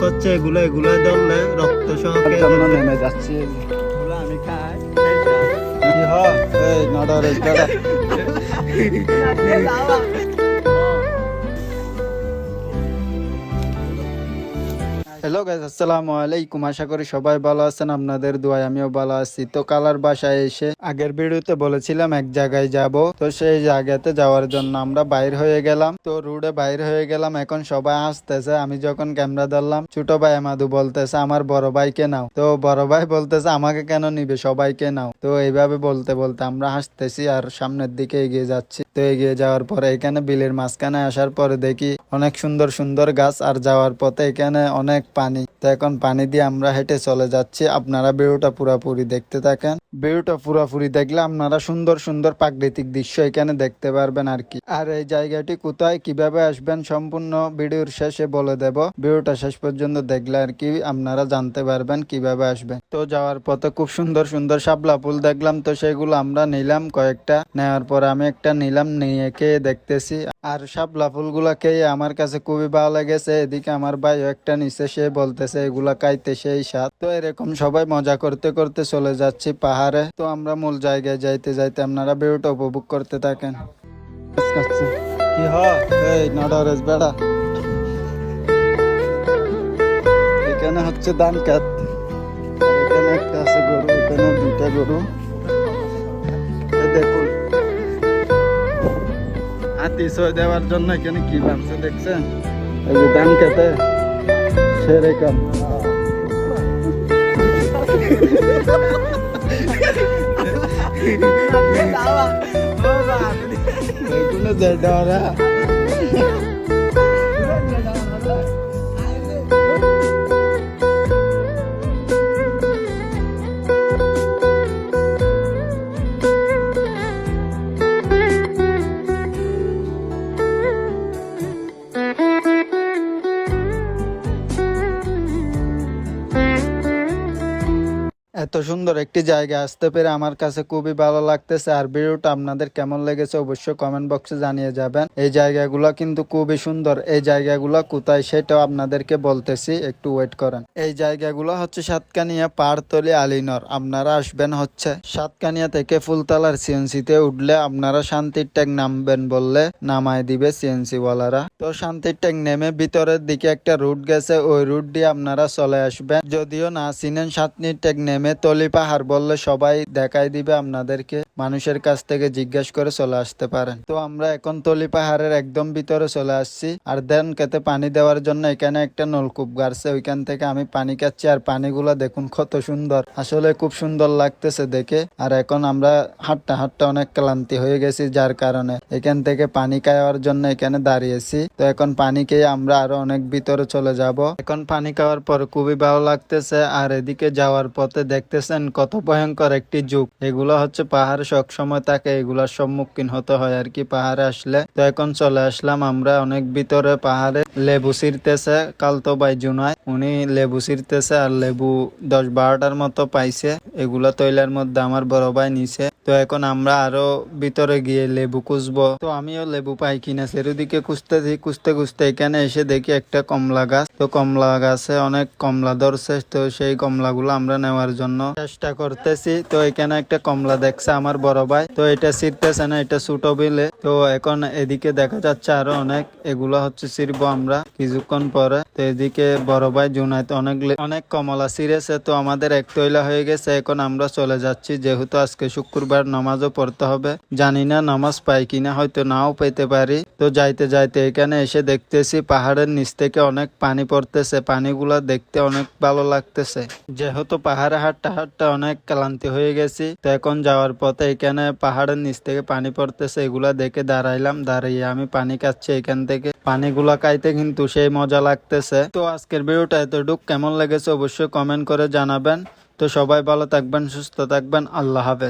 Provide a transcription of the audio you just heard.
করছে এগুলো এগুলো ধরলে রক্ত সহকে নেমে যাচ্ছে। আমি খাই কি হয় এই নডরে বেড়া। হ্যালো গাইস, আসসালামু আলাইকুম। আশা করি সবাই ভালো আছেন, আপনাদের দোয়ায় আমিও ভালো আছি। তো কালার বাসায় এসে আগের ভিডিওতে বলেছিলাম এক জায়গায় যাব, তো সেই জায়গাতে যাওয়ার জন্য আমরা বাইর হয়ে গেলাম। তো রোডে বাইর হয়ে গেলাম, এখন সবাই হাসতেছে। আমি যখন ক্যামেরা ধরলাম ছোট ভাই আমাদু বলতেছে আমার বড় ভাইকে নাও, তো বড় ভাই বলতেছে আমাকে কেন নিবে, সবাইকে নাও। তো এইভাবে বলতে বলতে আমরা হাসতেছি আর সামনের দিকে এগিয়ে যাচ্ছি। তো এগিয়ে যাওয়ার পরে এখানে বিলের মাঝখানে আসার পরে দেখি অনেক সুন্দর সুন্দর গাছ, আর যাওয়ার পথে এখানে অনেক পানি। তো এখন পানি দিয়ে আমরা হেঁটে চলে যাচ্ছি। আপনারা ভিডিওটা পুরাপুরি দেখতে থাকেন। ভিডিওটা পুরাপুরি দেখলে আপনারা সুন্দর সুন্দর প্রাকৃতিক দৃশ্য এখানে দেখতে পারবেন আর কি। আর এই জায়গাটি কোথায় কিভাবে আসবেন সম্পূর্ণ ভিডিওর শেষে বলে দেব। ভিডিওটা শেষ পর্যন্ত দেখলে আর কি আপনারা জানতে পারবেন কিভাবে আসবেন। তো যাওয়ার পথে খুব সুন্দর সুন্দর শাপলা ফুল দেখলাম, তো সেগুলো আমরা নিলাম কয়েকটা। নেওয়ার পরে আমি একটা নিলাম, নিয়ে খেয়ে দেখতেছি। আর শাপলা ফুলগুলা খেয়ে আমার কাছে খুবই ভালো লেগেছে। এদিকে আমার ভাইও একটা নিচে, সে বলতেছে এগুলা খাইতে সেই স্বাদ। তো এরকম সবাই মজা করতে করতে চলে যাচ্ছি পাহাড়ে। তো আমরা মূল জায়গায় যাইতে যাইতে আপনারা ভিডিওটা উপভোগ করতে থাকেন। কি হয় এই নডরেজ বেড়া। এখানে হচ্ছে ধান খেত, এখানে একটা আছে গরু, এখানে দুইটা গরু। দেখুন হাতি সই দেওয়ার জন্য এখানে কি ভাবছে দেখছেন, এই যে ধান খেতে সেরকম। এগুলো যেটা ওরা এত সুন্দর একটি জায়গা আসতে পেরে আমার কাছে খুবই ভালো লাগতেছে। আর ভিডিওটা আপনাদের কেমন লেগেছে অবশ্যই কমেন্ট বক্সে জানিয়ে যাবেন। এই জায়গাগুলো কিন্তু খুবই সুন্দর। এই জায়গাগুলো কোথায় সেটাও আপনাদেরকে বলতেছি, একটু ওয়েট করেন। এই জায়গাগুলো হচ্ছে সাতকানিয়া, পাহাড়তলি, আলীনগর। আপনারা আসবেন হচ্ছে সাতকানিয়া থেকে ফুলতলার সিএনসিতে উঠলে আপনারা শান্তির ট্যাগ নামবেন বললে নামায় দিবে সিএনসি ওয়ালারা। তো শান্তির ট্যাগ নেমে ভিতরের দিকে একটা রুট গেছে, ওই রুট দিয়ে আপনারা চলে আসবেন। যদিও না চিনেন শান্তির ট্যাগ নেমে তলি পাহাড় বললে সবাই দেখাই দিবে আপনাদেরকে, মানুষের কাছ থেকে জিজ্ঞাসা করে চলে আসতে পারেন। তো আমরা এখন তলি পাহাড়ের একদম ভিতরে চলে আসছি। আর দেন খেতে পানি দেওয়ার জন্য এখানে একটা নলকূপ গাড়ছে, ওইখান থেকে আমি পানি খাচ্ছি। আর পানিগুলা দেখুন কত সুন্দর, আসলে খুব সুন্দর লাগতেছে দেখে। আর এখন আমরা হাঁটতে হাঁটতে অনেক ক্লান্তি হয়ে গেছি, যার কারণে এখান থেকে পানি খাওয়ার জন্য এখানে দাঁড়িয়েছি। তো এখন পানি খেয়ে আমরা আরো অনেক ভিতরে চলে যাব। এখন পানি খাওয়ার পর খুবই ভালো লাগতেছে। আর এদিকে যাওয়ার পথে দেখতেছেন কত ভয়ঙ্কর একটি যুগ। এগুলো হচ্ছে পাহাড়ে সবসময় থাকে, এগুলার সম্মুখীন হতে হয় আর কি পাহাড়ে আসলে। তো এখন চলে আসলাম আমরা অনেক ভিতরে পাহাড়ে। লেবু ছিঁড়তেছে কালতো ভাই জুনায়, উনি লেবু ছিঁড়তেছে। আর লেবু 10-12টার মতো পাইছে, এগুলা তৈলার মধ্যে আমার বড় ভাই নিছে। তো এখন আমরা আরো ভিতরে গিয়ে লেবু খুঁজবো। তো আমিও লেবু পাই কিনা সেদিকে খুঁজতেছি, খুঁজতে খুঁজতে এখানে এসে দেখি একটা কমলা গাছ। তো কমলা গাছে অনেক কমলা ধরছে, তো সেই কমলাগুলো আমরা নেওয়ার জন্য চেষ্টা করতেছি। তো এখানে একটা কমলা দেখছে আমার বড় ভাই, তো এটা ছিঁড়তেছে না, এটা ছোট বিলে। তো এখন এদিকে দেখা যাচ্ছে আরো অনেক, এগুলো হচ্ছে ছিঁড়বো আমরা কিছুক্ষণ পরে। তো এদিকে বড় ভাই জুনাইতে অনেক কমলা ছিঁড়েছে। তো আমাদের এক তৈলা হয়ে গেছে, এখন আমরা চলে যাচ্ছি। যেহেতু আজকে শুক্রবার নামাজও পড়তে হবে, জানি না নামাজ পাই কিনা, হয়তো নাও পেতে পারি। তো যাইতে যাইতে এখানে এসে দেখতেছি পাহাড়ের নিচ থেকে অনেক পানি পড়তেছে, পানিগুলা দেখতে অনেক ভালো লাগতেছে। যেহেতু পাহাড়ে হাঁটতে হাঁটতে অনেক ক্লান্তি হয়ে গেছি, তো এখন যাওয়ার পথে এখানে পাহাড়ের নিচ থেকে পানি পড়তেছে, এগুলা দেখে দাঁড়াইলাম। দাঁড়িয়ে আমি পানি খাচ্ছি এখান থেকে। পানিগুলা খাইতে কিন্তু সেই মজা লাগতেছে। তো আজকের ভিডিওটা এতটুকু, কেমন লেগেছে অবশ্যই কমেন্ট করে জানাবেন। তো সবাই ভালো থাকবেন, সুস্থ থাকবেন, আল্লাহ হাফেজ।